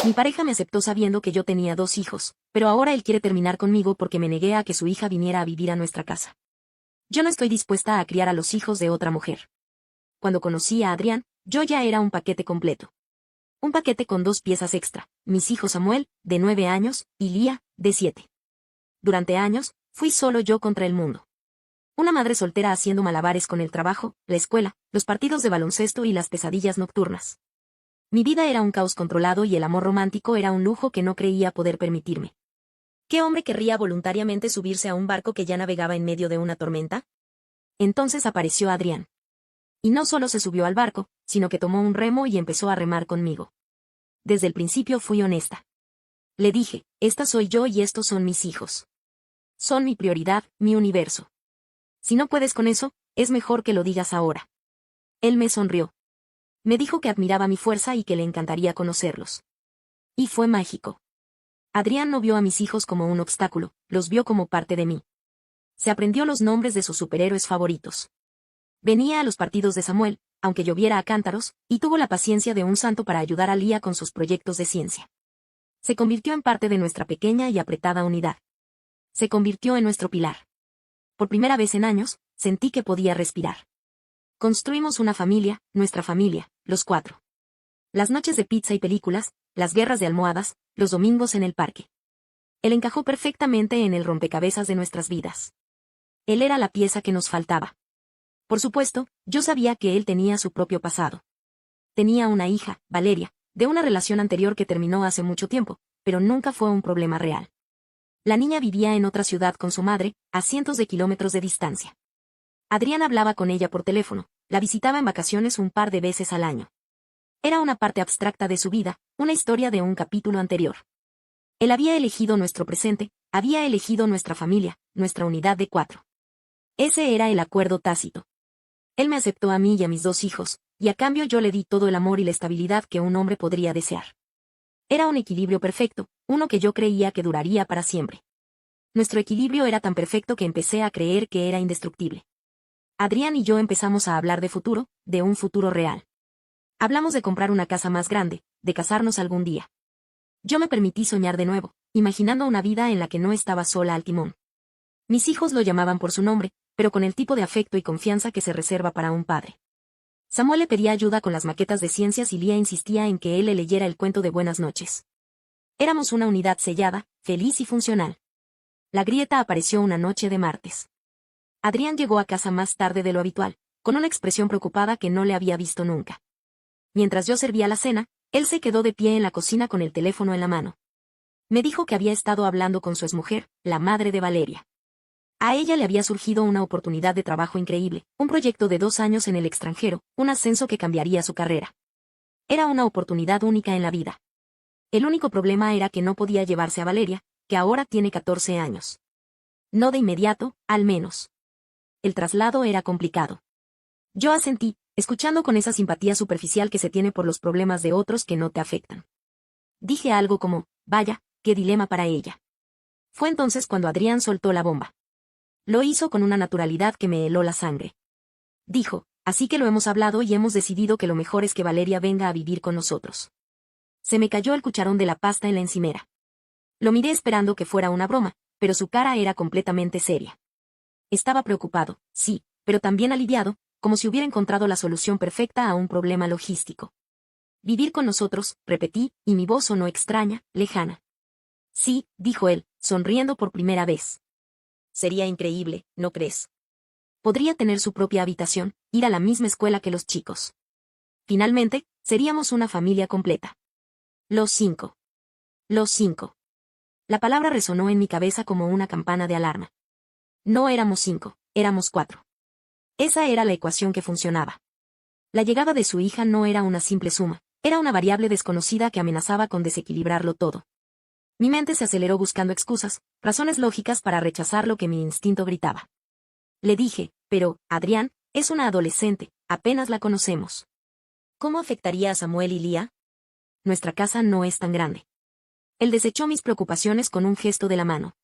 Mi pareja me aceptó sabiendo que yo tenía 2 hijos, pero ahora él quiere terminar conmigo porque me negué a que su hija viniera a vivir a nuestra casa. Yo no estoy dispuesta a criar a los hijos de otra mujer. Cuando conocí a Adrián, yo ya era un paquete completo. Un paquete con 2 piezas extra, mis hijos Samuel, de 9 años, y Lía, de 7. Durante años, fui solo yo contra el mundo. Una madre soltera haciendo malabares con el trabajo, la escuela, los partidos de baloncesto y las pesadillas nocturnas. Mi vida era un caos controlado y el amor romántico era un lujo que no creía poder permitirme. ¿Qué hombre querría voluntariamente subirse a un barco que ya navegaba en medio de una tormenta? Entonces apareció Adrián. Y no solo se subió al barco, sino que tomó un remo y empezó a remar conmigo. Desde el principio fui honesta. Le dije, esta soy yo y estos son mis hijos. Son mi prioridad, mi universo. Si no puedes con eso, es mejor que lo digas ahora. Él me sonrió. Me dijo que admiraba mi fuerza y que le encantaría conocerlos. Y fue mágico. Adrián no vio a mis hijos como un obstáculo, los vio como parte de mí. Se aprendió los nombres de sus superhéroes favoritos. Venía a los partidos de Samuel, aunque lloviera a cántaros, y tuvo la paciencia de un santo para ayudar a Lía con sus proyectos de ciencia. Se convirtió en parte de nuestra pequeña y apretada unidad. Se convirtió en nuestro pilar. Por primera vez en años, sentí que podía respirar. Construimos una familia, nuestra familia, los 4. Las noches de pizza y películas, las guerras de almohadas, los domingos en el parque. Él encajó perfectamente en el rompecabezas de nuestras vidas. Él era la pieza que nos faltaba. Por supuesto, yo sabía que él tenía su propio pasado. Tenía una hija, Valeria, de una relación anterior que terminó hace mucho tiempo, pero nunca fue un problema real. La niña vivía en otra ciudad con su madre, a cientos de kilómetros de distancia. Adrián hablaba con ella por teléfono, la visitaba en vacaciones un par de veces al año. Era una parte abstracta de su vida, una historia de un capítulo anterior. Él había elegido nuestro presente, había elegido nuestra familia, nuestra unidad de 4. Ese era el acuerdo tácito. Él me aceptó a mí y a mis 2 hijos, y a cambio yo le di todo el amor y la estabilidad que un hombre podría desear. Era un equilibrio perfecto, uno que yo creía que duraría para siempre. Nuestro equilibrio era tan perfecto que empecé a creer que era indestructible. Adrián y yo empezamos a hablar de futuro, de un futuro real. Hablamos de comprar una casa más grande, de casarnos algún día. Yo me permití soñar de nuevo, imaginando una vida en la que no estaba sola al timón. Mis hijos lo llamaban por su nombre, pero con el tipo de afecto y confianza que se reserva para un padre. Samuel le pedía ayuda con las maquetas de ciencias y Lía insistía en que él le leyera el cuento de buenas noches. Éramos una unidad sellada, feliz y funcional. La grieta apareció una noche de martes. Adrián llegó a casa más tarde de lo habitual, con una expresión preocupada que no le había visto nunca. Mientras yo servía la cena, él se quedó de pie en la cocina con el teléfono en la mano. Me dijo que había estado hablando con su exmujer, la madre de Valeria. A ella le había surgido una oportunidad de trabajo increíble, un proyecto de 2 años en el extranjero, un ascenso que cambiaría su carrera. Era una oportunidad única en la vida. El único problema era que no podía llevarse a Valeria, que ahora tiene 14 años. No de inmediato, al menos. El traslado era complicado. Yo asentí, escuchando con esa simpatía superficial que se tiene por los problemas de otros que no te afectan. Dije algo como, vaya, qué dilema para ella. Fue entonces cuando Adrián soltó la bomba. Lo hizo con una naturalidad que me heló la sangre. Dijo, así que lo hemos hablado y hemos decidido que lo mejor es que Valeria venga a vivir con nosotros. Se me cayó el cucharón de la pasta en la encimera. Lo miré esperando que fuera una broma, pero su cara era completamente seria. Estaba preocupado, sí, pero también aliviado, como si hubiera encontrado la solución perfecta a un problema logístico. Vivir con nosotros, repetí, y mi voz sonó extraña, lejana. Sí, dijo él, sonriendo por primera vez. Sería increíble, ¿no crees? Podría tener su propia habitación, ir a la misma escuela que los chicos. Finalmente, seríamos una familia completa. Los 5. Los 5. La palabra resonó en mi cabeza como una campana de alarma. No éramos 5, éramos 4. Esa era la ecuación que funcionaba. La llegada de su hija no era una simple suma, era una variable desconocida que amenazaba con desequilibrarlo todo. Mi mente se aceleró buscando excusas, razones lógicas para rechazar lo que mi instinto gritaba. Le dije, pero, Adrián, es una adolescente, apenas la conocemos. ¿Cómo afectaría a Samuel y Lía? Nuestra casa no es tan grande. Él desechó mis preocupaciones con un gesto de la mano.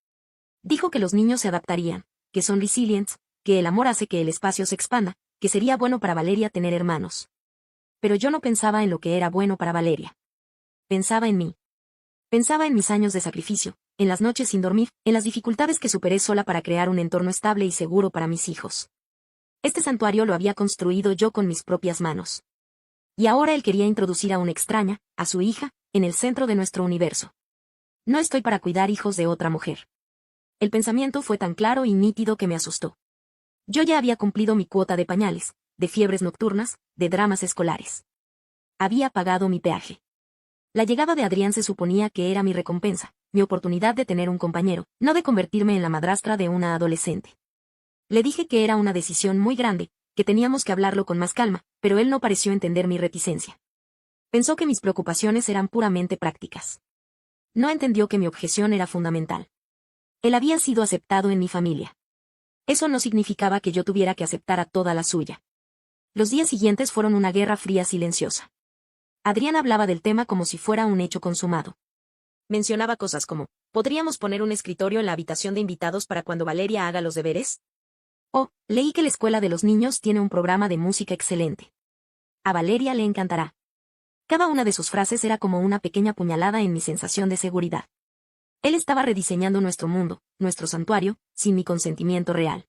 Dijo que los niños se adaptarían, que son resilientes, que el amor hace que el espacio se expanda, que sería bueno para Valeria tener hermanos. Pero yo no pensaba en lo que era bueno para Valeria. Pensaba en mí. Pensaba en mis años de sacrificio, en las noches sin dormir, en las dificultades que superé sola para crear un entorno estable y seguro para mis hijos. Este santuario lo había construido yo con mis propias manos. Y ahora él quería introducir a una extraña, a su hija, en el centro de nuestro universo. No estoy para cuidar hijos de otra mujer. El pensamiento fue tan claro y nítido que me asustó. Yo ya había cumplido mi cuota de pañales, de fiebres nocturnas, de dramas escolares. Había pagado mi peaje. La llegada de Adrián se suponía que era mi recompensa, mi oportunidad de tener un compañero, no de convertirme en la madrastra de una adolescente. Le dije que era una decisión muy grande, que teníamos que hablarlo con más calma, pero él no pareció entender mi reticencia. Pensó que mis preocupaciones eran puramente prácticas. No entendió que mi objeción era fundamental. Él había sido aceptado en mi familia. Eso no significaba que yo tuviera que aceptar a toda la suya. Los días siguientes fueron una guerra fría silenciosa. Adrián hablaba del tema como si fuera un hecho consumado. Mencionaba cosas como, ¿podríamos poner un escritorio en la habitación de invitados para cuando Valeria haga los deberes? O, leí que la escuela de los niños tiene un programa de música excelente. A Valeria le encantará. Cada una de sus frases era como una pequeña puñalada en mi sensación de seguridad. Él estaba rediseñando nuestro mundo, nuestro santuario, sin mi consentimiento real.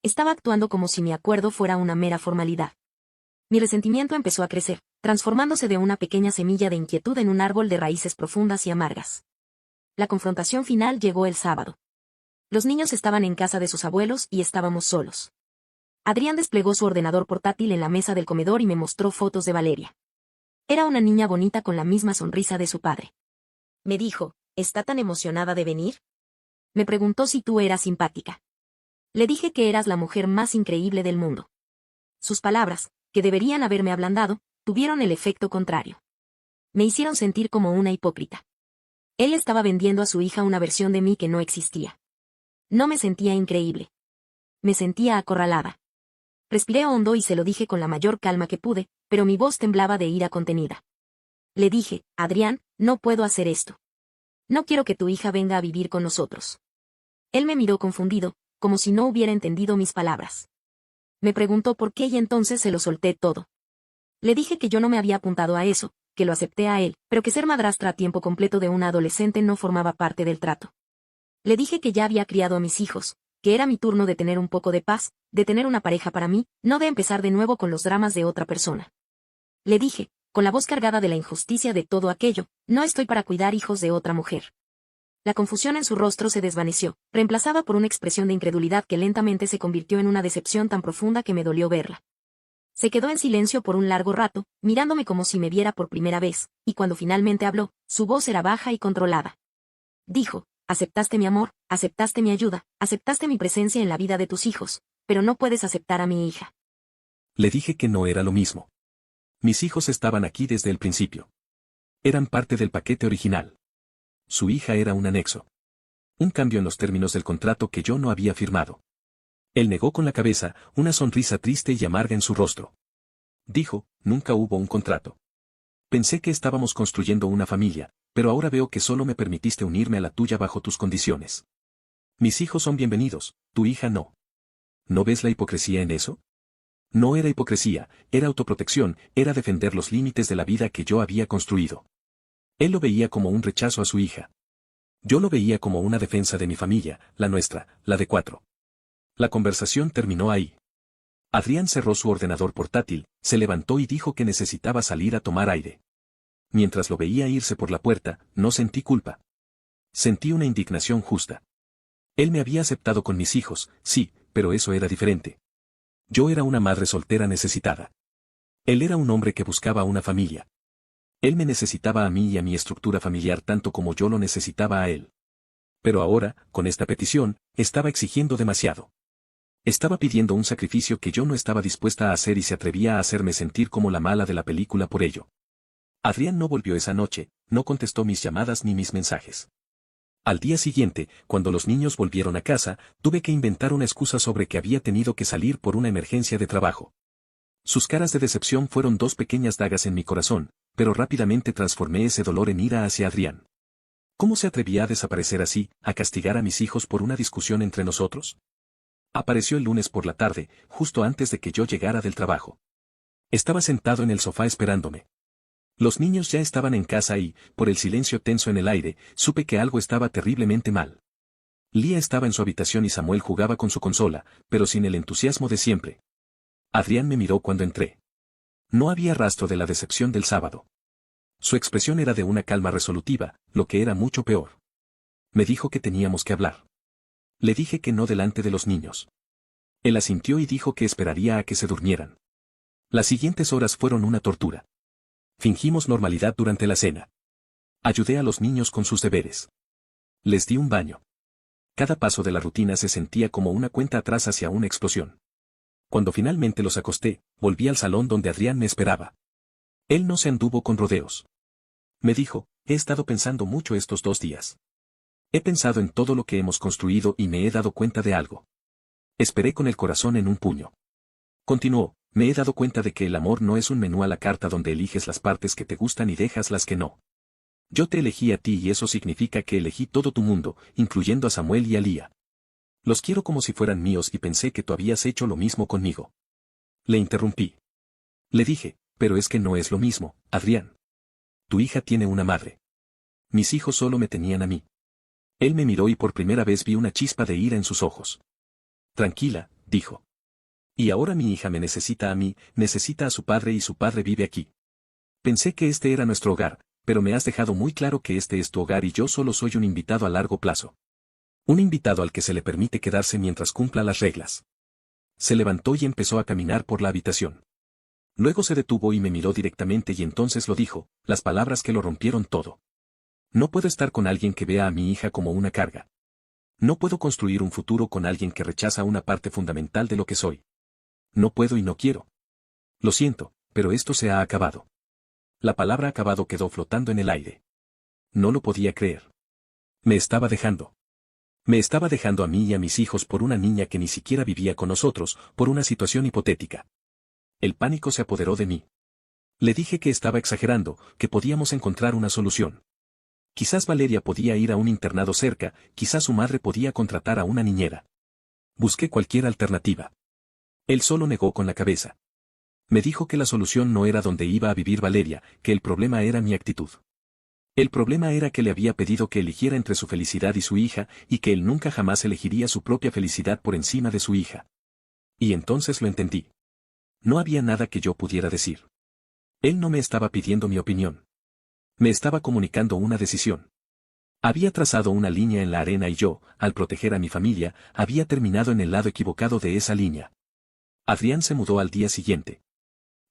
Estaba actuando como si mi acuerdo fuera una mera formalidad. Mi resentimiento empezó a crecer, transformándose de una pequeña semilla de inquietud en un árbol de raíces profundas y amargas. La confrontación final llegó el sábado. Los niños estaban en casa de sus abuelos y estábamos solos. Adrián desplegó su ordenador portátil en la mesa del comedor y me mostró fotos de Valeria. Era una niña bonita con la misma sonrisa de su padre. Me dijo, ¿está tan emocionada de venir? Me preguntó si tú eras simpática. Le dije que eras la mujer más increíble del mundo. Sus palabras, que deberían haberme ablandado, tuvieron el efecto contrario. Me hicieron sentir como una hipócrita. Él estaba vendiendo a su hija una versión de mí que no existía. No me sentía increíble. Me sentía acorralada. Respiré hondo y se lo dije con la mayor calma que pude, pero mi voz temblaba de ira contenida. Le dije, Adrián, no puedo hacer esto. No quiero que tu hija venga a vivir con nosotros. Él me miró confundido, como si no hubiera entendido mis palabras. Me preguntó por qué y entonces se lo solté todo. Le dije que yo no me había apuntado a eso, que lo acepté a él, pero que ser madrastra a tiempo completo de una adolescente no formaba parte del trato. Le dije que ya había criado a mis hijos, que era mi turno de tener un poco de paz, de tener una pareja para mí, no de empezar de nuevo con los dramas de otra persona. Le dije, con la voz cargada de la injusticia de todo aquello, no estoy para cuidar hijos de otra mujer. La confusión en su rostro se desvaneció, reemplazada por una expresión de incredulidad que lentamente se convirtió en una decepción tan profunda que me dolió verla. Se quedó en silencio por un largo rato, mirándome como si me viera por primera vez, y cuando finalmente habló, su voz era baja y controlada. Dijo, aceptaste mi amor, aceptaste mi ayuda, aceptaste mi presencia en la vida de tus hijos, pero no puedes aceptar a mi hija. Le dije que no era lo mismo. Mis hijos estaban aquí desde el principio. Eran parte del paquete original. Su hija era un anexo. Un cambio en los términos del contrato que yo no había firmado. Él negó con la cabeza, una sonrisa triste y amarga en su rostro. Dijo, nunca hubo un contrato. Pensé que estábamos construyendo una familia, pero ahora veo que solo me permitiste unirme a la tuya bajo tus condiciones. Mis hijos son bienvenidos, tu hija no. ¿No ves la hipocresía en eso? No era hipocresía, era autoprotección, era defender los límites de la vida que yo había construido. Él lo veía como un rechazo a su hija. Yo lo veía como una defensa de mi familia, la nuestra, la de 4. La conversación terminó ahí. Adrián cerró su ordenador portátil, se levantó y dijo que necesitaba salir a tomar aire. Mientras lo veía irse por la puerta, no sentí culpa. Sentí una indignación justa. Él me había aceptado con mis hijos, sí, pero eso era diferente. Yo era una madre soltera necesitada. Él era un hombre que buscaba una familia. Él me necesitaba a mí y a mi estructura familiar tanto como yo lo necesitaba a él. Pero ahora, con esta petición, estaba exigiendo demasiado. Estaba pidiendo un sacrificio que yo no estaba dispuesta a hacer y se atrevía a hacerme sentir como la mala de la película por ello. Adrián no volvió esa noche, no contestó mis llamadas ni mis mensajes. Al día siguiente, cuando los niños volvieron a casa, tuve que inventar una excusa sobre que había tenido que salir por una emergencia de trabajo. Sus caras de decepción fueron 2 pequeñas dagas en mi corazón, pero rápidamente transformé ese dolor en ira hacia Adrián. ¿Cómo se atrevía a desaparecer así, a castigar a mis hijos por una discusión entre nosotros? Apareció el lunes por la tarde, justo antes de que yo llegara del trabajo. Estaba sentado en el sofá esperándome. Los niños ya estaban en casa y, por el silencio tenso en el aire, supe que algo estaba terriblemente mal. Lía estaba en su habitación y Samuel jugaba con su consola, pero sin el entusiasmo de siempre. Adrián me miró cuando entré. No había rastro de la decepción del sábado. Su expresión era de una calma resolutiva, lo que era mucho peor. Me dijo que teníamos que hablar. Le dije que no delante de los niños. Él asintió y dijo que esperaría a que se durmieran. Las siguientes horas fueron una tortura. Fingimos normalidad durante la cena. Ayudé a los niños con sus deberes. Les di un baño. Cada paso de la rutina se sentía como una cuenta atrás hacia una explosión. Cuando finalmente los acosté, volví al salón donde Adrián me esperaba. Él no se anduvo con rodeos. Me dijo, he estado pensando mucho estos 2 días. He pensado en todo lo que hemos construido y me he dado cuenta de algo. Esperé con el corazón en un puño. Continuó, me he dado cuenta de que el amor no es un menú a la carta donde eliges las partes que te gustan y dejas las que no. Yo te elegí a ti y eso significa que elegí todo tu mundo, incluyendo a Samuel y a Lía. Los quiero como si fueran míos y pensé que tú habías hecho lo mismo conmigo. Le interrumpí. Le dije, pero es que no es lo mismo, Adrián. Tu hija tiene una madre. Mis hijos solo me tenían a mí. Él me miró y por primera vez vi una chispa de ira en sus ojos. Tranquila, dijo. Y ahora mi hija me necesita a mí, necesita a su padre y su padre vive aquí. Pensé que este era nuestro hogar, pero me has dejado muy claro que este es tu hogar y yo solo soy un invitado a largo plazo. Un invitado al que se le permite quedarse mientras cumpla las reglas. Se levantó y empezó a caminar por la habitación. Luego se detuvo y me miró directamente y entonces lo dijo, las palabras que lo rompieron todo. No puedo estar con alguien que vea a mi hija como una carga. No puedo construir un futuro con alguien que rechaza una parte fundamental de lo que soy. No puedo y no quiero. Lo siento, pero esto se ha acabado. La palabra acabado quedó flotando en el aire. No lo podía creer. Me estaba dejando. Me estaba dejando a mí y a mis hijos por una niña que ni siquiera vivía con nosotros, por una situación hipotética. El pánico se apoderó de mí. Le dije que estaba exagerando, que podíamos encontrar una solución. Quizás Valeria podía ir a un internado cerca, quizás su madre podía contratar a una niñera. Busqué cualquier alternativa. Él solo negó con la cabeza. Me dijo que la solución no era donde iba a vivir Valeria, que el problema era mi actitud. El problema era que le había pedido que eligiera entre su felicidad y su hija, y que él nunca jamás elegiría su propia felicidad por encima de su hija. Y entonces lo entendí. No había nada que yo pudiera decir. Él no me estaba pidiendo mi opinión. Me estaba comunicando una decisión. Había trazado una línea en la arena y yo, al proteger a mi familia, había terminado en el lado equivocado de esa línea. Adrián se mudó al día siguiente.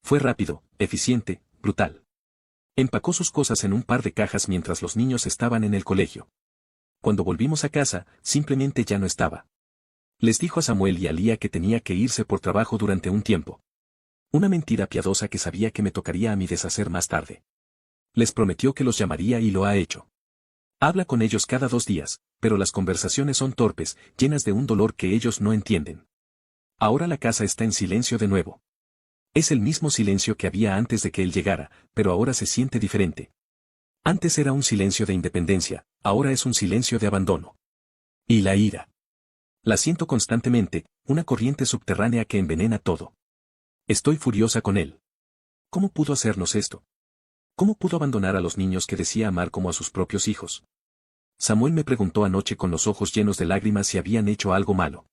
Fue rápido, eficiente, brutal. Empacó sus cosas en un par de cajas mientras los niños estaban en el colegio. Cuando volvimos a casa, simplemente ya no estaba. Les dijo a Samuel y a Lía que tenía que irse por trabajo durante un tiempo. Una mentira piadosa que sabía que me tocaría a mí deshacer más tarde. Les prometió que los llamaría y lo ha hecho. Habla con ellos cada 2 días, pero las conversaciones son torpes, llenas de un dolor que ellos no entienden. Ahora la casa está en silencio de nuevo. Es el mismo silencio que había antes de que él llegara, pero ahora se siente diferente. Antes era un silencio de independencia, ahora es un silencio de abandono. Y la ira. La siento constantemente, una corriente subterránea que envenena todo. Estoy furiosa con él. ¿Cómo pudo hacernos esto? ¿Cómo pudo abandonar a los niños que decía amar como a sus propios hijos? Samuel me preguntó anoche con los ojos llenos de lágrimas si habían hecho algo malo.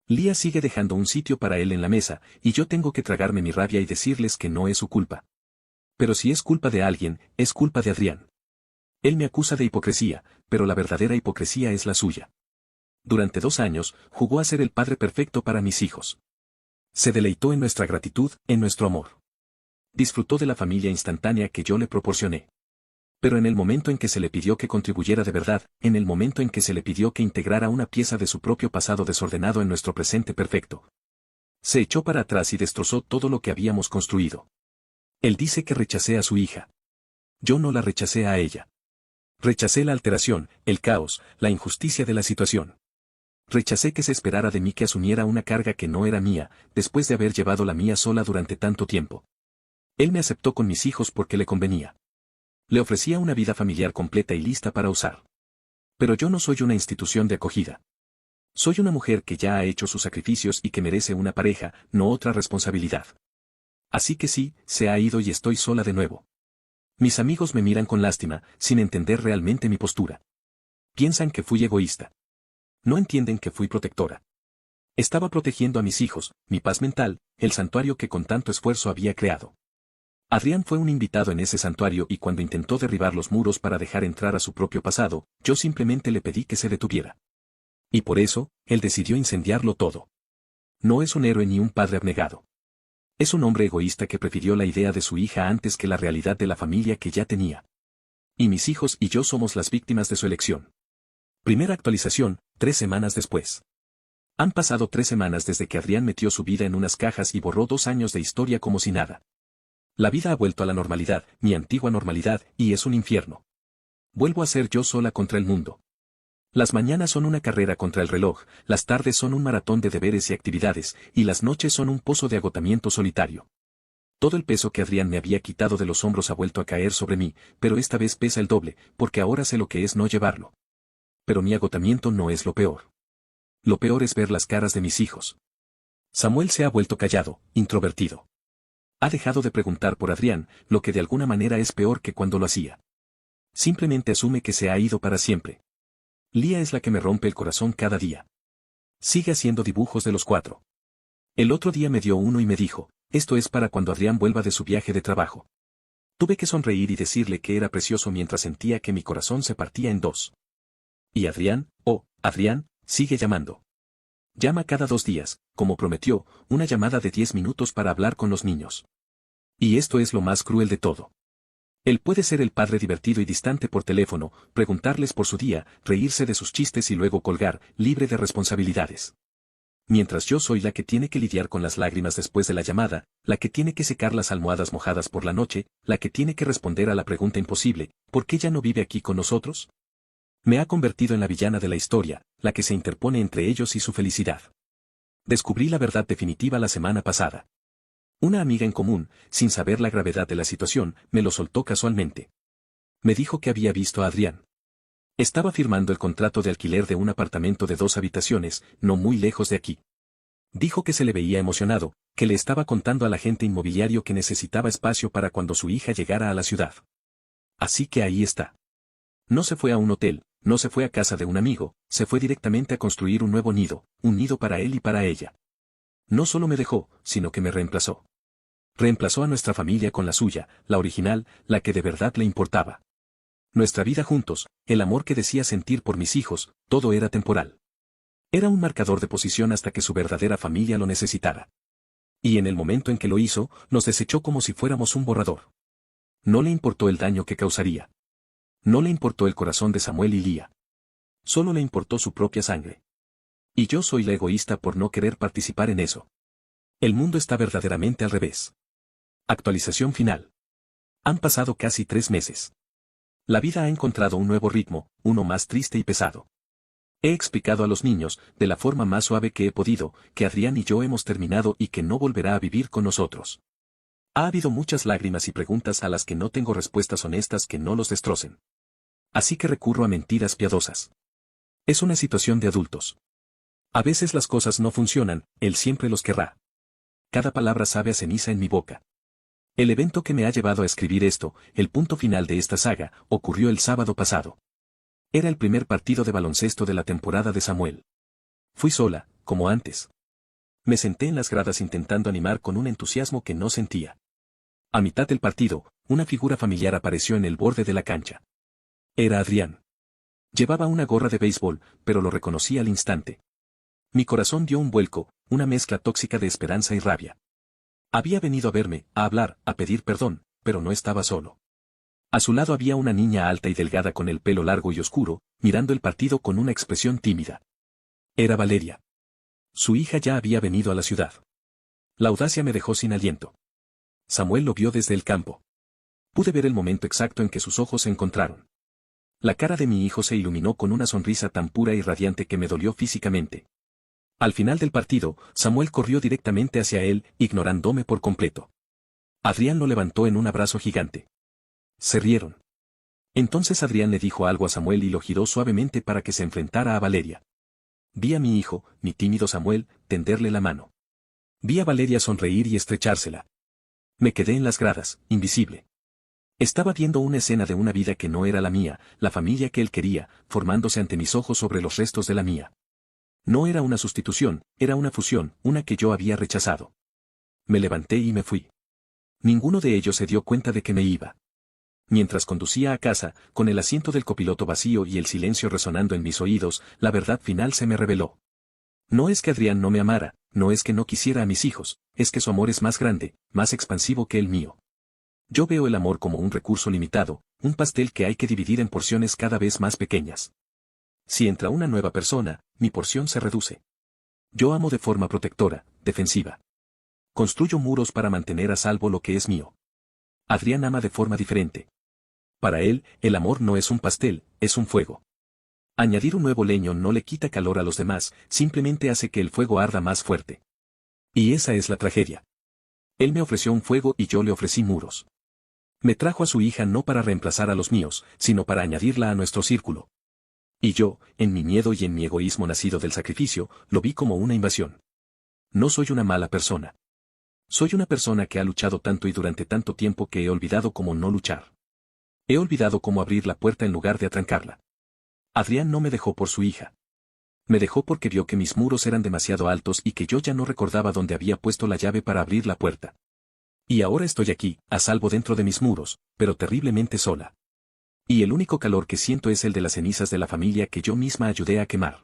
Lía sigue dejando un sitio para él en la mesa, y yo tengo que tragarme mi rabia y decirles que no es su culpa. Pero si es culpa de alguien, es culpa de Adrián. Él me acusa de hipocresía, pero la verdadera hipocresía es la suya. Durante 2 años, jugó a ser el padre perfecto para mis hijos. Se deleitó en nuestra gratitud, en nuestro amor. Disfrutó de la familia instantánea que yo le proporcioné. Pero en el momento en que se le pidió que contribuyera de verdad, en el momento en que se le pidió que integrara una pieza de su propio pasado desordenado en nuestro presente perfecto, se echó para atrás y destrozó todo lo que habíamos construido. Él dice que rechacé a su hija. Yo no la rechacé a ella. Rechacé la alteración, el caos, la injusticia de la situación. Rechacé que se esperara de mí que asumiera una carga que no era mía, después de haber llevado la mía sola durante tanto tiempo. Él me aceptó con mis hijos porque le convenía. Le ofrecía una vida familiar completa y lista para usar. Pero yo no soy una institución de acogida. Soy una mujer que ya ha hecho sus sacrificios y que merece una pareja, no otra responsabilidad. Así que sí, se ha ido y estoy sola de nuevo. Mis amigos me miran con lástima, sin entender realmente mi postura. Piensan que fui egoísta. No entienden que fui protectora. Estaba protegiendo a mis hijos, mi paz mental, el santuario que con tanto esfuerzo había creado. Adrián fue un invitado en ese santuario y cuando intentó derribar los muros para dejar entrar a su propio pasado, yo simplemente le pedí que se detuviera. Y por eso, él decidió incendiarlo todo. No es un héroe ni un padre abnegado. Es un hombre egoísta que prefirió la idea de su hija antes que la realidad de la familia que ya tenía. Y mis hijos y yo somos las víctimas de su elección. Primera actualización, 3 semanas después. Han pasado 3 semanas desde que Adrián metió su vida en unas cajas y borró 2 años de historia como si nada. La vida ha vuelto a la normalidad, mi antigua normalidad, y es un infierno. Vuelvo a ser yo sola contra el mundo. Las mañanas son una carrera contra el reloj, las tardes son un maratón de deberes y actividades, y las noches son un pozo de agotamiento solitario. Todo el peso que Adrián me había quitado de los hombros ha vuelto a caer sobre mí, pero esta vez pesa el doble, porque ahora sé lo que es no llevarlo. Pero mi agotamiento no es lo peor. Lo peor es ver las caras de mis hijos. Samuel se ha vuelto callado, introvertido. Ha dejado de preguntar por Adrián, lo que de alguna manera es peor que cuando lo hacía. Simplemente asume que se ha ido para siempre. Lía es la que me rompe el corazón cada día. Sigue haciendo dibujos de los 4. El otro día me dio uno y me dijo, esto es para cuando Adrián vuelva de su viaje de trabajo. Tuve que sonreír y decirle que era precioso mientras sentía que mi corazón se partía en 2. Y Adrián, Adrián, sigue llamando. Llama cada 2 días, como prometió, una llamada de 10 minutos para hablar con los niños. Y esto es lo más cruel de todo. Él puede ser el padre divertido y distante por teléfono, preguntarles por su día, reírse de sus chistes y luego colgar, libre de responsabilidades. Mientras yo soy la que tiene que lidiar con las lágrimas después de la llamada, la que tiene que secar las almohadas mojadas por la noche, la que tiene que responder a la pregunta imposible, ¿por qué ya no vive aquí con nosotros? Me ha convertido en la villana de la historia, la que se interpone entre ellos y su felicidad. Descubrí la verdad definitiva la semana pasada. Una amiga en común, sin saber la gravedad de la situación, me lo soltó casualmente. Me dijo que había visto a Adrián. Estaba firmando el contrato de alquiler de un apartamento de 2 habitaciones, no muy lejos de aquí. Dijo que se le veía emocionado, que le estaba contando al agente inmobiliario que necesitaba espacio para cuando su hija llegara a la ciudad. Así que ahí está. No se fue a un hotel, no se fue a casa de un amigo, se fue directamente a construir un nuevo nido, un nido para él y para ella. No solo me dejó, sino que me reemplazó. Reemplazó a nuestra familia con la suya, la original, la que de verdad le importaba. Nuestra vida juntos, el amor que decía sentir por mis hijos, todo era temporal. Era un marcador de posición hasta que su verdadera familia lo necesitara. Y en el momento en que lo hizo, nos desechó como si fuéramos un borrador. No le importó el daño que causaría. No le importó el corazón de Samuel y Lía. Solo le importó su propia sangre. Y yo soy la egoísta por no querer participar en eso. El mundo está verdaderamente al revés. Actualización final. Han pasado casi 3 meses. La vida ha encontrado un nuevo ritmo, uno más triste y pesado. He explicado a los niños, de la forma más suave que he podido, que Adrián y yo hemos terminado y que no volverá a vivir con nosotros. Ha habido muchas lágrimas y preguntas a las que no tengo respuestas honestas que no los destrocen. Así que recurro a mentiras piadosas. Es una situación de adultos. A veces las cosas no funcionan, él siempre los querrá. Cada palabra sabe a ceniza en mi boca. El evento que me ha llevado a escribir esto, el punto final de esta saga, ocurrió el sábado pasado. Era el primer partido de baloncesto de la temporada de Samuel. Fui sola, como antes. Me senté en las gradas intentando animar con un entusiasmo que no sentía. A mitad del partido, una figura familiar apareció en el borde de la cancha. Era Adrián. Llevaba una gorra de béisbol, pero lo reconocí al instante. Mi corazón dio un vuelco, una mezcla tóxica de esperanza y rabia. Había venido a verme, a hablar, a pedir perdón, pero no estaba solo. A su lado había una niña alta y delgada con el pelo largo y oscuro, mirando el partido con una expresión tímida. Era Valeria. Su hija ya había venido a la ciudad. La audacia me dejó sin aliento. Samuel lo vio desde el campo. Pude ver el momento exacto en que sus ojos se encontraron. La cara de mi hijo se iluminó con una sonrisa tan pura y radiante que me dolió físicamente. Al final del partido, Samuel corrió directamente hacia él, ignorándome por completo. Adrián lo levantó en un abrazo gigante. Se rieron. Entonces Adrián le dijo algo a Samuel y lo giró suavemente para que se enfrentara a Valeria. Vi a mi hijo, mi tímido Samuel, tenderle la mano. Vi a Valeria sonreír y estrechársela. Me quedé en las gradas, invisible. Estaba viendo una escena de una vida que no era la mía, la familia que él quería, formándose ante mis ojos sobre los restos de la mía. No era una sustitución, era una fusión, una que yo había rechazado. Me levanté y me fui. Ninguno de ellos se dio cuenta de que me iba. Mientras conducía a casa, con el asiento del copiloto vacío y el silencio resonando en mis oídos, la verdad final se me reveló. No es que Adrián no me amara, no es que no quisiera a mis hijos, es que su amor es más grande, más expansivo que el mío. Yo veo el amor como un recurso limitado, un pastel que hay que dividir en porciones cada vez más pequeñas. Si entra una nueva persona, mi porción se reduce. Yo amo de forma protectora, defensiva. Construyo muros para mantener a salvo lo que es mío. Adrián ama de forma diferente. Para él, el amor no es un pastel, es un fuego. Añadir un nuevo leño no le quita calor a los demás, simplemente hace que el fuego arda más fuerte. Y esa es la tragedia. Él me ofreció un fuego y yo le ofrecí muros. Me trajo a su hija no para reemplazar a los míos, sino para añadirla a nuestro círculo. Y yo, en mi miedo y en mi egoísmo nacido del sacrificio, lo vi como una invasión. No soy una mala persona. Soy una persona que ha luchado tanto y durante tanto tiempo que he olvidado cómo no luchar. He olvidado cómo abrir la puerta en lugar de atrancarla. Adrián no me dejó por su hija. Me dejó porque vio que mis muros eran demasiado altos y que yo ya no recordaba dónde había puesto la llave para abrir la puerta. Y ahora estoy aquí, a salvo dentro de mis muros, pero terriblemente sola. Y el único calor que siento es el de las cenizas de la familia que yo misma ayudé a quemar.